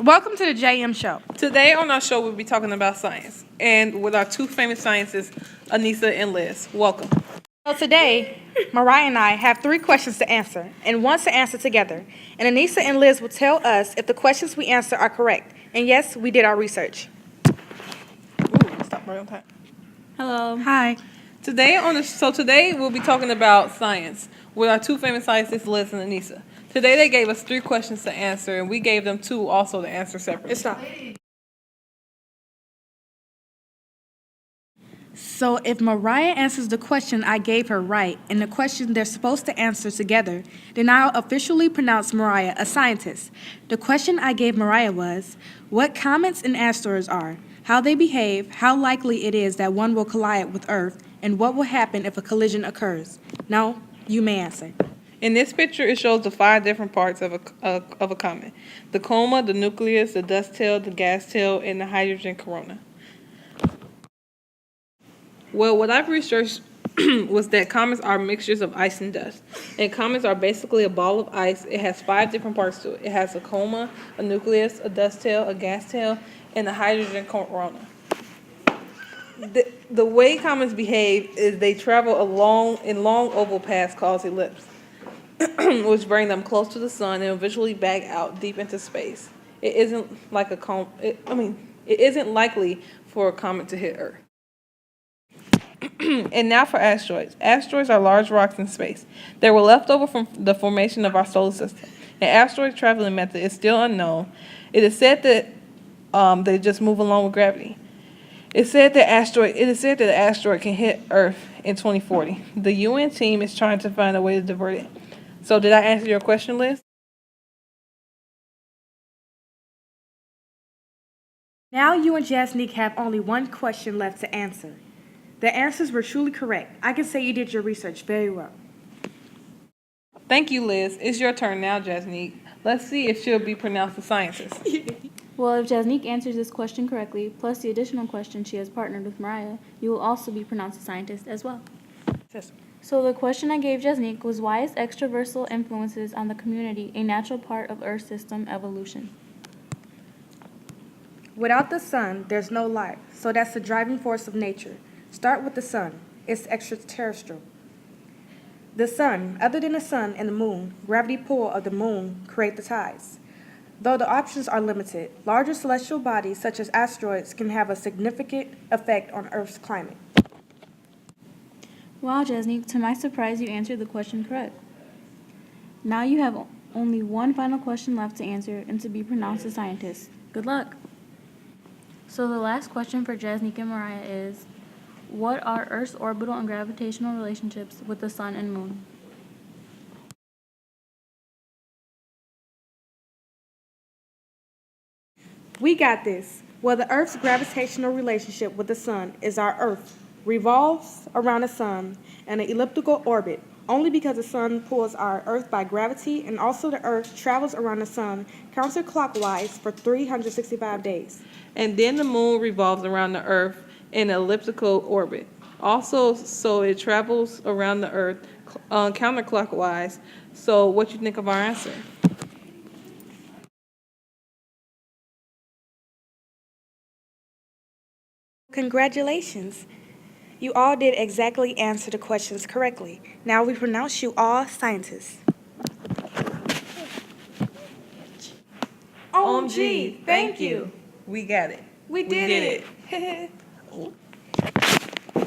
Welcome to the JM Show. Today on our show, we'll be talking about science, and with our two famous scientists, Anissa and Liz. Welcome. So today, Mariah and I have 3 questions to answer, and one to answer together. And Anissa and Liz will tell us if the questions we answer are correct. And yes, we did our research. Ooh, stop right on time. Hello. Hi. Today we'll be talking about science with our two famous scientists, Liz and Anissa. Today they gave us 3 questions to answer, and we gave them 2 also to answer separately. Stop. So if Mariah answers the question I gave her right and the question they're supposed to answer together, then I'll officially pronounce Mariah a scientist. The question I gave Mariah was, what comets and asteroids are, how they behave, how likely it is that one will collide with Earth, and what will happen if a collision occurs. Now, you may answer. In this picture, it shows the 5 different parts of a comet: the coma, the nucleus, the dust tail, the gas tail, and the hydrogen corona. Well, what I've researched was that comets are mixtures of ice and dust. And comets are basically a ball of ice. It has 5 different parts to it. It has a coma, a nucleus, a dust tail, a gas tail, and a hydrogen corona. The way comets behave is they travel in long oval paths called ellipses, which bring them close to the sun and eventually back out deep into space. It isn't likely for a comet to hit Earth. And now for asteroids. Asteroids are large rocks in space. They were left over from the formation of our solar system. An asteroid traveling method is still unknown. It is said that they just move along with gravity. It is said that the asteroid can hit Earth in 2040. The UN team is trying to find a way to divert it. So did I answer your question, Liz? Now you and Jasnique have only one question left to answer. The answers were truly correct. I can say you did your research very well. Thank you, Liz. It's your turn now, Jasnique. Let's see if she'll be pronounced a scientist. Well, if Jasnique answers this question correctly, plus the additional question she has partnered with Mariah, you will also be pronounced a scientist as well. Yes. So the question I gave Jasnique was, why is extraversal influences on the community a natural part of Earth system evolution? Without the sun, there's no life, so that's the driving force of nature. Start with the sun. It's extraterrestrial. The sun, other than the sun and the moon, gravity pull of the moon create the tides. Though the options are limited, larger celestial bodies such as asteroids can have a significant effect on Earth's climate. Wow, Jasnique, to my surprise, you answered the question correct. Now you have only one final question left to answer and to be pronounced a scientist. Good luck. So the last question for Jasnique and Mariah is, what are Earth's orbital and gravitational relationships with the sun and moon? We got this. Well, the Earth's gravitational relationship with the sun is our Earth revolves around the sun in an elliptical orbit, only because the sun pulls our Earth by gravity, and also the Earth travels around the sun counterclockwise for 365 days. And then the moon revolves around the Earth in an elliptical orbit. Also, so it travels around the Earth counterclockwise. So what you think of our answer? Congratulations. You all did exactly answer the questions correctly. Now we pronounce you all scientists. OMG, thank you. We got it. We did it.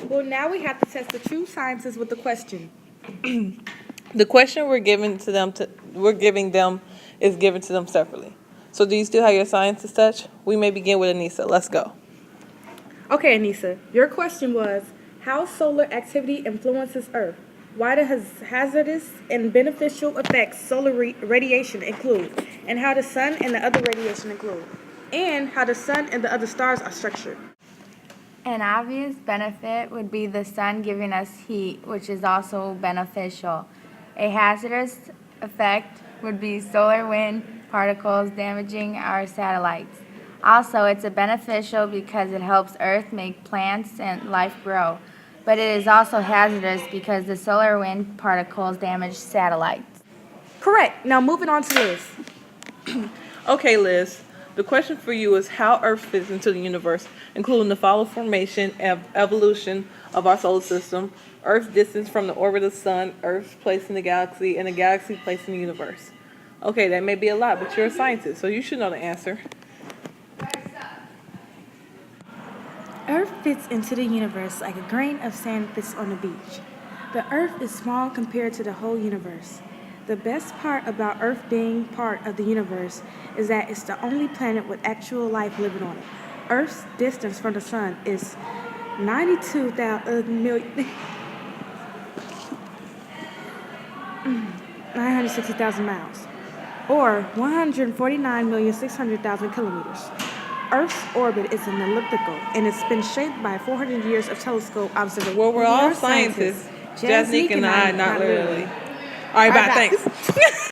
Well, now we have to test the true scientists with the question. The question we're giving them is given to them separately. So do you still have your scientist touch? We may begin with Anissa. Let's go. Okay, Anissa, your question was, how solar activity influences Earth? Why do hazardous and beneficial effects solar radiation include? And how the sun and the other radiation include? And how the sun and the other stars are structured. An obvious benefit would be the sun giving us heat, which is also beneficial. A hazardous effect would be solar wind particles damaging our satellites. Also, it's a beneficial because it helps Earth make plants and life grow. But it is also hazardous because the solar wind particles damage satellites. Correct. Now moving on to Liz. Okay, Liz. The question for you is how Earth fits into the universe, including the follow formation and evolution of our solar system, Earth's distance from the orbit of the sun, Earth's place in the galaxy, and the galaxy's place in the universe. Okay, that may be a lot, but you're a scientist, so you should know the answer. Earth fits into the universe like a grain of sand fits on the beach. The Earth is small compared to the whole universe. The best part about Earth being part of the universe is that it's the only planet with actual life living on it. Earth's distance from the sun is 960,000 miles, or 149,600,000 kilometers. Earth's orbit is an elliptical, and it's been shaped by 400 years of telescope observation. Well, we're all scientists. Jasnick and I, not literally. All right, bye. Thanks.